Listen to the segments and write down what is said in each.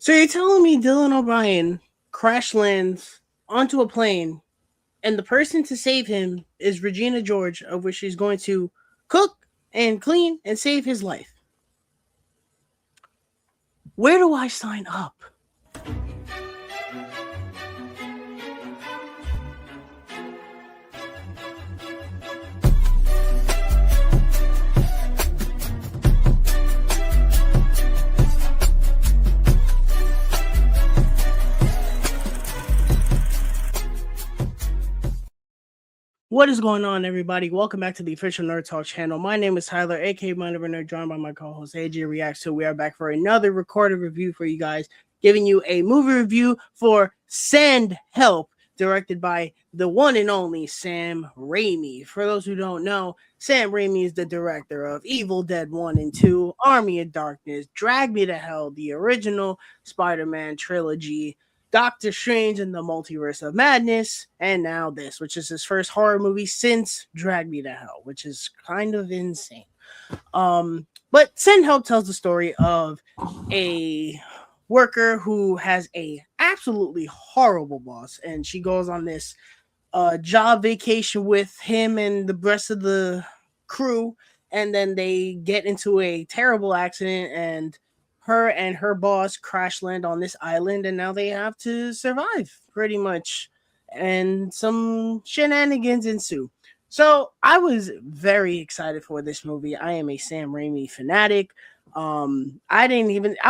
So you're telling me Dylan O'Brien crash lands onto a plane, and the person to save him is Regina George, of which she's going to cook and clean and save his life. Where do I sign up? What is going on, everybody? Welcome back to the official Nerd Talk channel. My name is Tyler, aka My Never Nerd, joined by my co-host AJ Reacts. So we are back for another recorded review for you guys, giving you a movie review for Send Help, directed by the one and only Sam Raimi. For those who don't know, Sam Raimi is the director of Evil Dead 1 and 2, Army of Darkness, Drag Me to Hell, the original Spider-Man trilogy, Doctor Strange and the Multiverse of Madness, and now this, which is his first horror movie since Drag Me to Hell, which is kind of insane. But Send Help tells the story of a worker who has a absolutely horrible boss, and she goes on this job vacation with him and the rest of the crew, and then they get into a terrible accident, and her boss crash land on this island, and now they have to survive pretty much, and some shenanigans ensue. So I was very excited for this movie. I am a Sam Raimi fanatic. I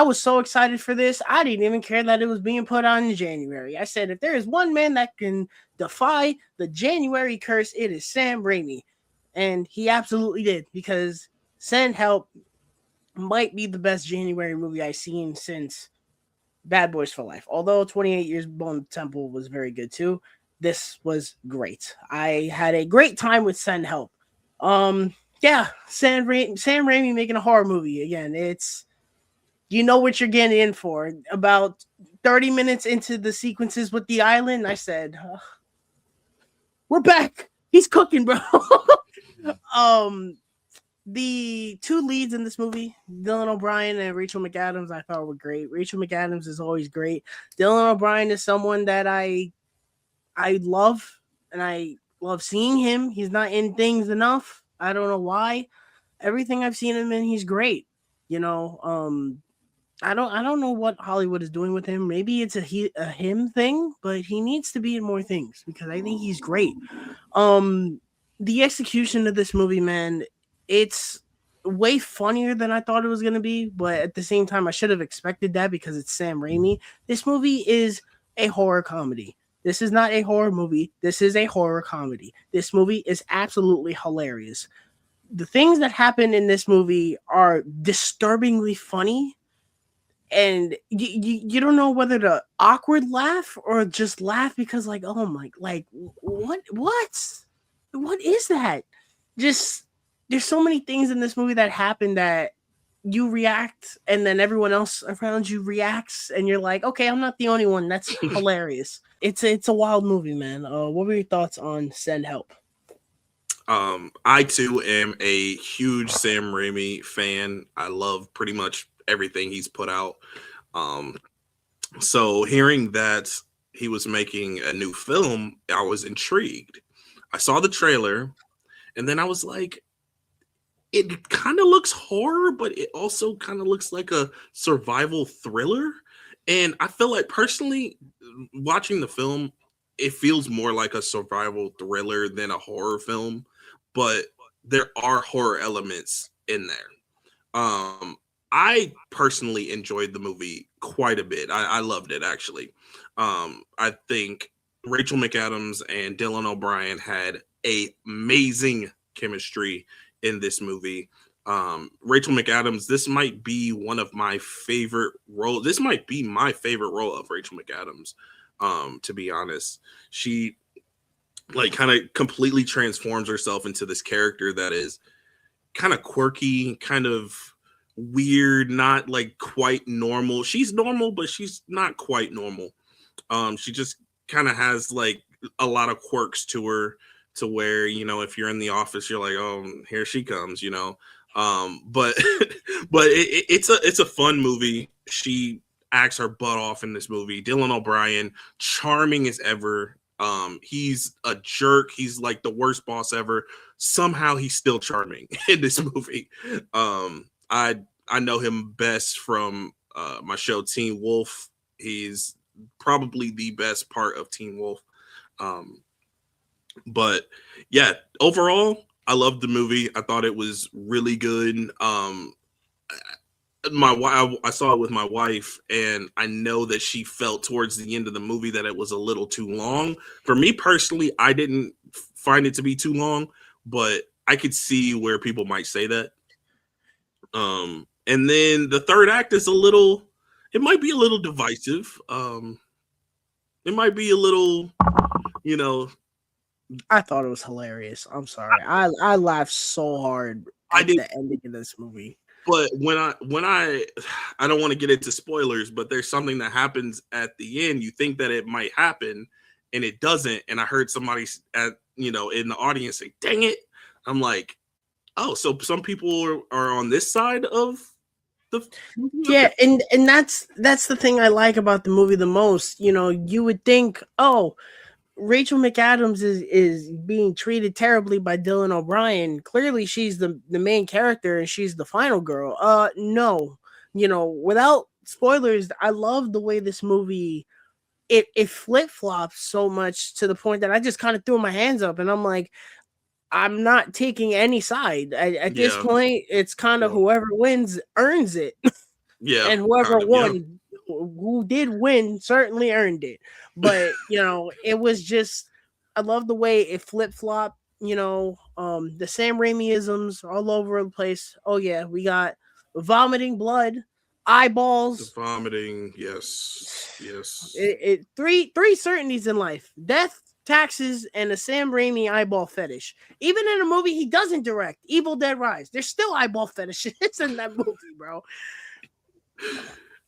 was so excited for this, I didn't even care that it was being put on in January. I said, if there is one man that can defy the January curse, it is Sam Raimi. And he absolutely did, because Send Help might be the best January movie I've seen since Bad Boys for Life. Although 28 Years Bone Temple was very good too, this was great. I had a great time with Send Help. Yeah, Sam Raimi making a horror movie again. It's, you know what you're getting in for. About 30 minutes into the sequences with the island, I said, we're back. He's cooking, bro. um, the two leads in this movie, Dylan O'Brien and Rachel McAdams, I thought were great. Rachel McAdams is always great. Dylan O'Brien is someone that I love, and I love seeing him. He's not in things enough. I don't know why. Everything I've seen him in, he's great. You know, I don't know what Hollywood is doing with him. Maybe it's a him thing, but he needs to be in more things because I think he's great. Um, the execution of this movie, man, it's way funnier than I thought it was gonna be, but at the same time, I should have expected that because it's Sam Raimi. This movie is a horror comedy. This is not a horror movie. This is a horror comedy. This movie is absolutely hilarious. The things that happen in this movie are disturbingly funny, and you don't know whether to awkward laugh or just laugh because, like, oh my, like, what is that? Just, there's so many things in this movie that happen that you react, and then everyone else around you reacts, and you're like, okay, I'm not the only one. That's hilarious. It's a wild movie, man. What were your thoughts on Send Help? I too am a huge Sam Raimi fan. I love pretty much everything he's put out. Um, so hearing that he was making a new film, I was intrigued. I saw the trailer, and then I was like, it kind of looks horror, but it also kind of looks like a survival thriller. And I feel like personally, watching the film, it feels more like a survival thriller than a horror film, but there are horror elements in there. I personally enjoyed the movie quite a bit. I loved it actually. I think Rachel McAdams and Dylan O'Brien had a amazing chemistry in this movie. Rachel McAdams, this might be one of my favorite roles. This might be my favorite role of Rachel McAdams. To be honest, she like kind of completely transforms herself into this character that is kind of quirky, kind of weird, not like quite normal. She's normal, but she's not quite normal. She just kind of has like a lot of quirks to her, to where, you know, if you're in the office, you're like, oh, here she comes, you know. But but it's a fun movie. She acts her butt off in this movie. Dylan O'Brien, charming as ever. He's a jerk. He's like the worst boss ever. Somehow he's still charming in this movie. I know him best from my show Teen Wolf. He's probably the best part of Teen Wolf. Um, but yeah, overall, I loved the movie. I thought it was really good. I saw it with my wife, and I know that she felt towards the end of the movie that it was a little too long. For me personally, I didn't find it to be too long, but I could see where people might say that. And then the third act is it might be a little divisive. It might be a little, you know, I thought it was hilarious. I'm sorry. I laughed so hard I at did, the ending of this movie. but I don't want to get into spoilers, but there's something that happens at the end. You think that it might happen, and it doesn't. And I heard somebody in the audience say, "Dang it!" I'm like, "Oh, so some people are on this side of the movie?" Yeah, and that's the thing I like about the movie the most. You know, you would think, oh, Rachel McAdams is being treated terribly by Dylan O'Brien. Clearly, she's the main character and she's the final girl. No, you know, without spoilers, I love the way this movie it flip flops so much to the point that I just kind of threw my hands up and I'm like, I'm not taking any side. At this Yeah, point, it's kind of yeah, whoever wins earns it. yeah, And whoever kind of, yeah, won, who did win, certainly earned it. But you know, it was just I love the way it flip flop. You know, the Sam Raimi isms all over the place. Oh yeah, we got vomiting blood, the eyeballs. vomiting, yes, yes, Three certainties in life: death, taxes, and a Sam Raimi eyeball fetish. Even in a movie he doesn't direct, Evil Dead Rise, there's still eyeball fetishes in that movie, bro.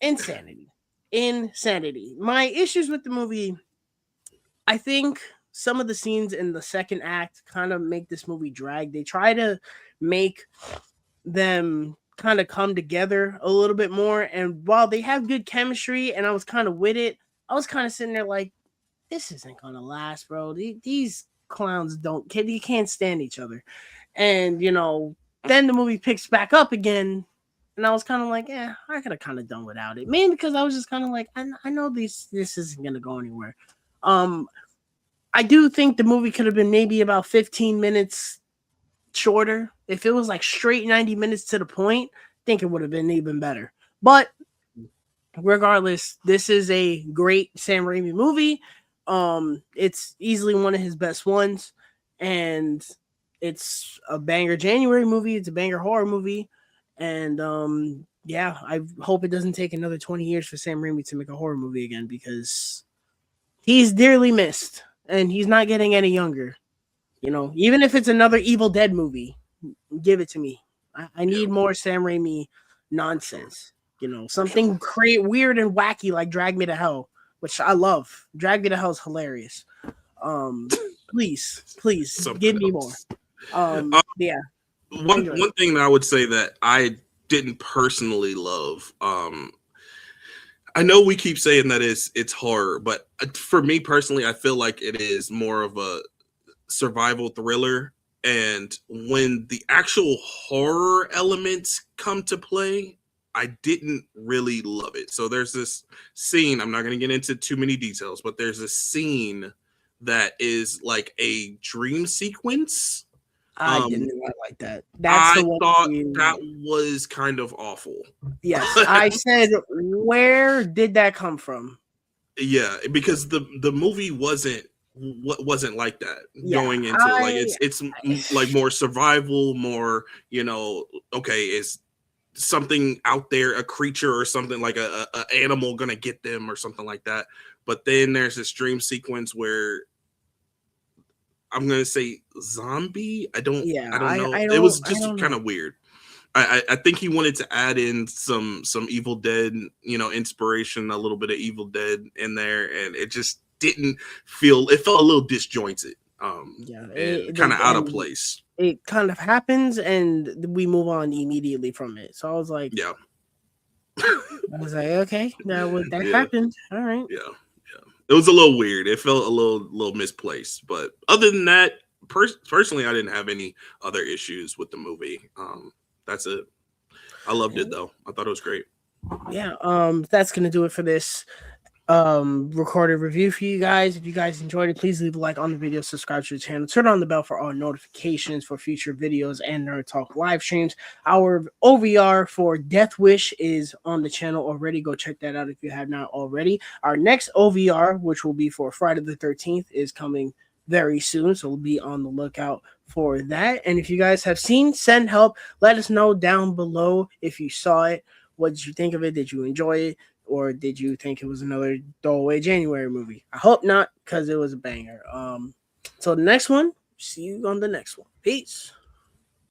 Insanity. My issues with the movie, I think some of the scenes in the second act kind of make this movie drag. They try to make them kind of come together a little bit more, and while they have good chemistry and I was kind of with it, I was kind of sitting there like, this isn't gonna last, bro. These clowns you can't stand each other. And you know, then the movie picks back up again, and I was kind of like, yeah, I could have kind of done without it, man, because I was just kind of like, I know this isn't gonna go anywhere. Um, I do think the movie could have been maybe about 15 minutes shorter. If it was like straight 90 minutes to the point, I think it would have been even better. But regardless, this is a great Sam Raimi movie. It's easily one of his best ones, and it's a banger January movie. It's a banger horror movie, and yeah, I hope it doesn't take another 20 years for Sam Raimi to make a horror movie again because he's dearly missed, and he's not getting any younger. You know, even if it's another Evil Dead movie, give it to me. I yeah, need more Sam Raimi for sure, nonsense. You know, for sure. something weird and wacky like Drag Me to Hell, which I love. Drag Me to Hell is hilarious. Um, please give Something me more. else. Uh, Yeah, one enjoy it. one thing that I would say that I didn't personally love. I know we keep saying that it's horror, but for me personally, I feel like it is more of a survival thriller. And when the actual horror elements come to play, I didn't really love it. So there's this scene, I'm not going to get into too many details, but there's a scene that is like a dream sequence. I Um, didn't really like that. That's the I one. thought that was kind of awful. Yes, I said, where did that come from? Yeah, because the movie wasn't like that Yeah, going into it. Like it's like more survival, more, okay, is something out there, a creature or something, like a animal gonna get them or something like that. But then there's this dream sequence where I'm gonna say zombie. yeah, I don't know. I It was don't just kind know. of weird. I think he wanted to add in some Evil Dead, inspiration, a little bit of Evil Dead in there, and it just didn't feel. It felt a little disjointed, Yeah, and kind of out of and place. it kind of happens, and we move on immediately from it. So I was like, Yeah, I was like, okay, that Yeah, happened. All right. yeah, yeah. It was a little weird. It felt a little misplaced, but other than that, personally, I didn't have any other issues with the movie. That's it. I loved it though. I thought it was great. Yeah. That's gonna do it for this recorded review for you guys. If you guys enjoyed it, please leave a like on the video, subscribe to the channel, turn on the bell for all notifications for future videos and Nerd Talk live streams. Our OVR for Death Wish is on the channel already. Go check that out if you have not already. Our next OVR, which will be for Friday the 13th, is coming very soon, so we'll be on the lookout for that. And if you guys have seen Send Help, let us know down below if you saw it. What did you think of it? Did you enjoy it? Or did you think it was another throwaway January movie? I hope not, because it was a banger. So the next one, see you on the next one. Peace.